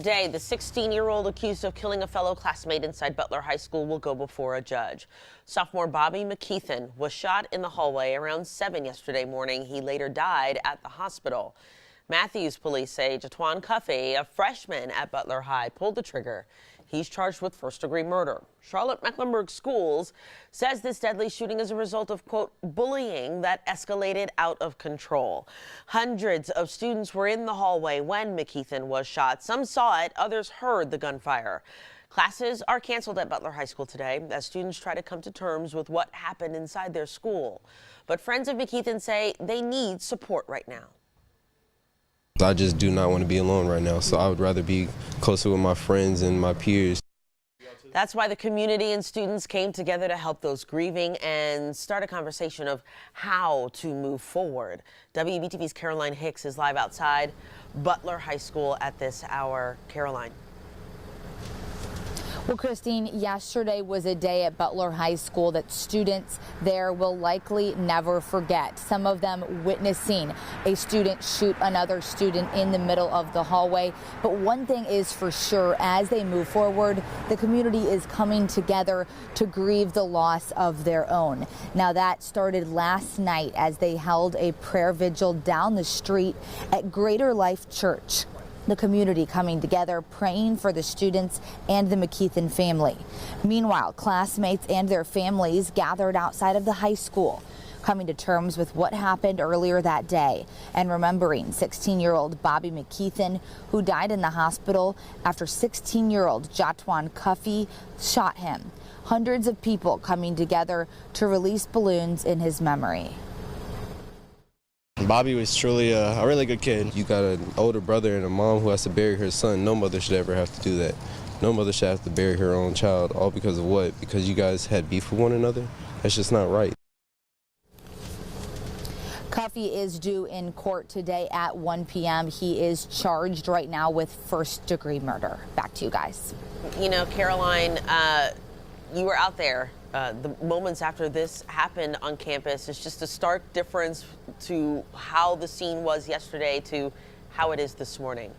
Today, the 16-year-old accused of killing a fellow classmate inside Butler High School will go before a judge. Sophomore Bobby McKeithen was shot in the hallway around 7 yesterday morning. He later died at the hospital. Matthews police say Jatwan Cuffey, a freshman at Butler High, pulled the trigger. He's charged with first-degree murder. Charlotte-Mecklenburg Schools says this deadly shooting is a result of, quote, bullying that escalated out of control. Hundreds of students were in the hallway when McKeithen was shot. Some saw it, others heard the gunfire. Classes are canceled at Butler High School today as students try to come to terms with what happened inside their school. But friends of McKeithen say they need support right now. I just do not want to be alone right now, so I would rather be closer with my friends and my peers. That's why the community and students came together to help those grieving and start a conversation of how to move forward. WBTV's Caroline Hicks is live outside Butler High School at this hour. Caroline. Well, Christine, yesterday was a day at Butler High School that students there will likely never forget. Some of them witnessing a student shoot another student in the middle of the hallway. But one thing is for sure, as they move forward, the community is coming together to grieve the loss of their own. Now, that started last night as they held a prayer vigil down the street at Greater Life Church. The community coming together, praying for the students and the McKeithen family. Meanwhile, classmates and their families gathered outside of the high school, coming to terms with what happened earlier that day and remembering 16-year-old Bobby McKeithen, who died in the hospital after 16-year-old Jatwan Cuffey shot him. Hundreds of people coming together to release balloons in his memory. Bobby was truly a really good kid. You got an older brother and a mom who has to bury her son. No mother should ever have to do that. No mother should have to bury her own child, all because of what? Because you guys had beef with one another? That's just not right. Cuffey is due in court today at 1 p.m. He is charged right now with first-degree murder. Back to you guys. You know, Caroline, you were out there. The moments after this happened on campus is just a stark difference to how the scene was yesterday to how it is this morning.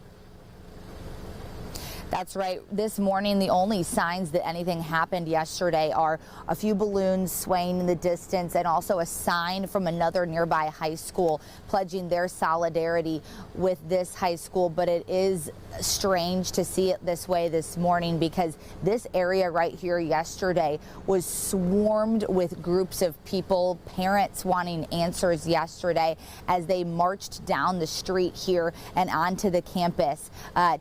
That's right. This morning, the only signs that anything happened yesterday are a few balloons swaying in the distance and also a sign from another nearby high school pledging their solidarity with this high school. But it is strange to see it this way this morning because this area right here yesterday was swarmed with groups of people, parents wanting answers yesterday as they marched down the street here and onto the campus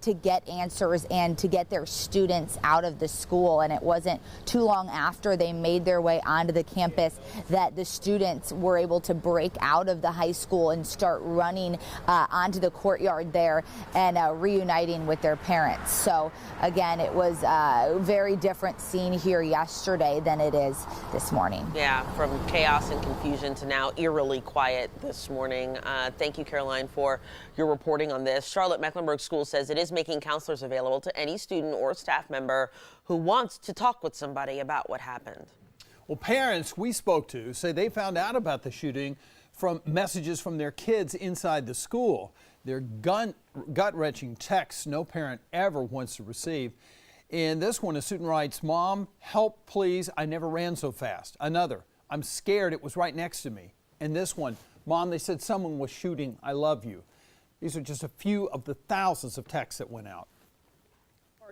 to get answers and to get their students out of the school. And it wasn't too long after they made their way onto the campus that the students were able to break out of the high school and start running onto the courtyard there and reuniting with their parents. So again, it was a very different scene here yesterday than it is this morning. Yeah, from chaos and confusion to now eerily quiet this morning. Thank you, Caroline, for your reporting on this. Charlotte-Mecklenburg School says it is making counselors available to any student or staff member who wants to talk with somebody about what happened. Well, parents we spoke to say they found out about the shooting from messages from their kids inside the school. Their gut-wrenching texts no parent ever wants to receive. In this one, a student writes, "Mom, help please, I never ran so fast." Another, "I'm scared, it was right next to me." And this one, "Mom, they said someone was shooting, I love you." These are just a few of the thousands of texts that went out.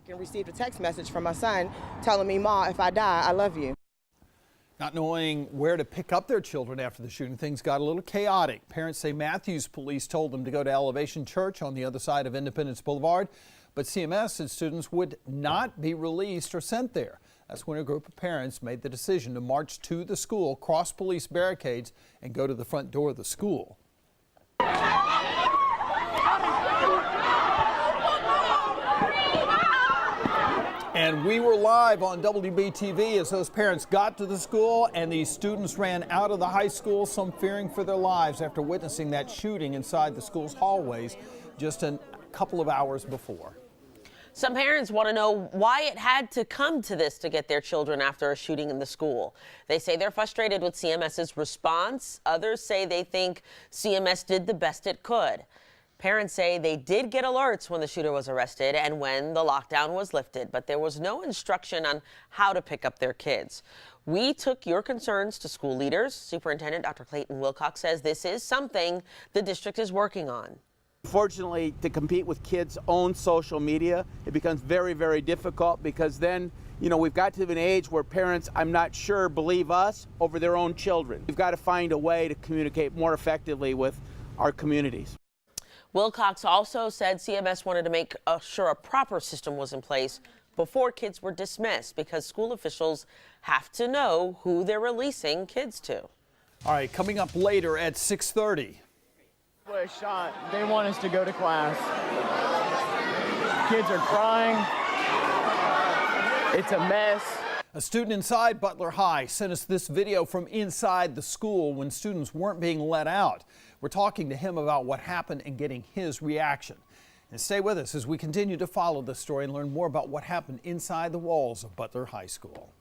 And received a text message from my son telling me, "Ma, if I die, I love you." Not knowing where to pick up their children after the shooting, things got a little chaotic. Parents say Matthews police told them to go to Elevation Church on the other side of Independence Boulevard, but CMS said students would not be released or sent there. That's when a group of parents made the decision to march to the school, cross police barricades, and go to the front door of the school. And we were live on WBTV as those parents got to the school and these students ran out of the high school, some fearing for their lives after witnessing that shooting inside the school's hallways just a couple of hours before. Some parents want to know why it had to come to this to get their children after a shooting in the school. They say they're frustrated with CMS's response. Others say they think CMS did the best it could. Parents say they did get alerts when the shooter was arrested and when the lockdown was lifted, but there was no instruction on how to pick up their kids. We took your concerns to school leaders. Superintendent Dr. Clayton Wilcox says this is something the district is working on. Unfortunately, to compete with kids' own social media, it becomes very, very difficult because then, we've got to an age where parents, I'm not sure, believe us over their own children. We've got to find a way to communicate more effectively with our communities. Wilcox also said CMS wanted to make sure a proper system was in place before kids were dismissed because school officials have to know who they're releasing kids to. All right, coming up later at 6:30. Was shot. They want us to go to class. Kids are crying. It's a mess. A student inside Butler High sent us this video from inside the school when students weren't being let out. We're talking to him about what happened and getting his reaction. And stay with us as we continue to follow this story and learn more about what happened inside the walls of Butler High School.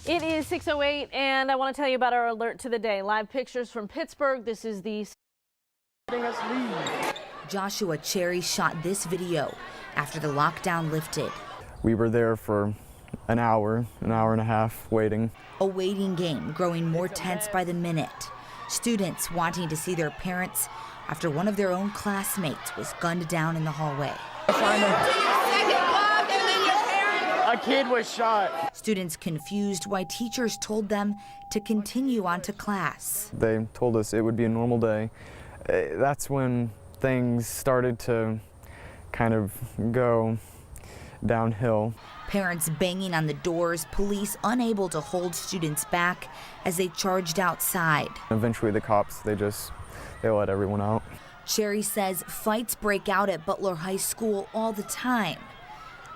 It is 6:08, and I want to tell you about our alert to the day. Live pictures from Pittsburgh. This is the Joshua Cherry shot this video after the lockdown lifted. We were there for an hour and a half waiting. A waiting game growing more tense by the minute. Students wanting to see their parents after one of their own classmates was gunned down in the hallway. A kid was shot. Students confused why teachers told them to continue on to class. They told us it would be a normal day. That's when things started to kind of go downhill. Parents banging on the doors, police unable to hold students back as they charged outside. Eventually the cops, they let everyone out. Sherry says fights break out at Butler High School all the time,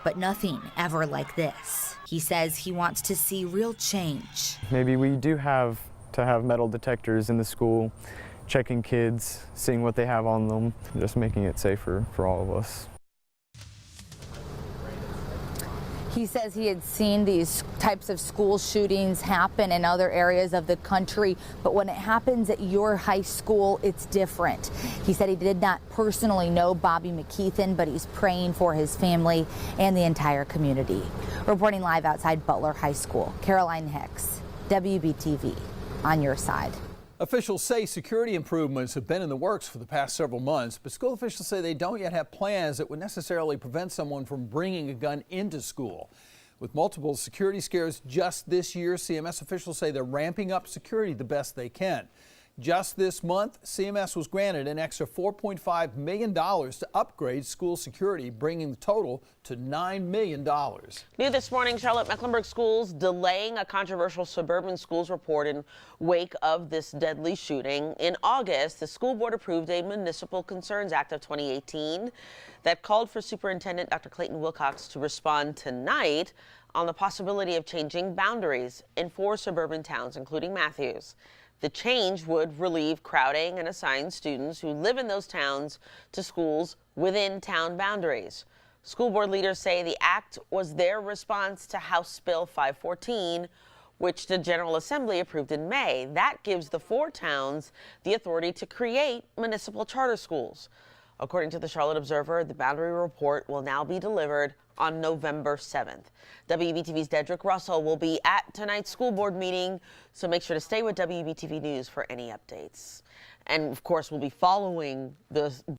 but nothing ever like this. He says he wants to see real change. Maybe we do have to have metal detectors in the school, checking kids, seeing what they have on them, just making it safer for all of us. He says he had seen these types of school shootings happen in other areas of the country, but when it happens at your high school, it's different. He said he did not personally know Bobby McKeithen, but he's praying for his family and the entire community. Reporting live outside Butler High School, Caroline Hicks, WBTV, on your side. Officials say security improvements have been in the works for the past several months, but school officials say they don't yet have plans that would necessarily prevent someone from bringing a gun into school. With multiple security scares just this year, CMS officials say they're ramping up security the best they can. Just this month, CMS was granted an extra $4.5 million to upgrade school security, bringing the total to $9 million. New this morning, Charlotte-Mecklenburg schools delaying a controversial suburban schools report in wake of this deadly shooting. In August, the school board approved a Municipal Concerns Act of 2018 that called for Superintendent Dr. Clayton Wilcox to respond tonight on the possibility of changing boundaries in 4 suburban towns, including Matthews. The change would relieve crowding and assign students who live in those towns to schools within town boundaries. School board leaders say the act was their response to House Bill 514, which the General Assembly approved in May. That gives the 4 towns the authority to create municipal charter schools. According to the Charlotte Observer, the boundary report will now be delivered on November 7th. WBTV's Dedrick Russell will be at tonight's school board meeting, so make sure to stay with WBTV News for any updates. And of course, we'll be following the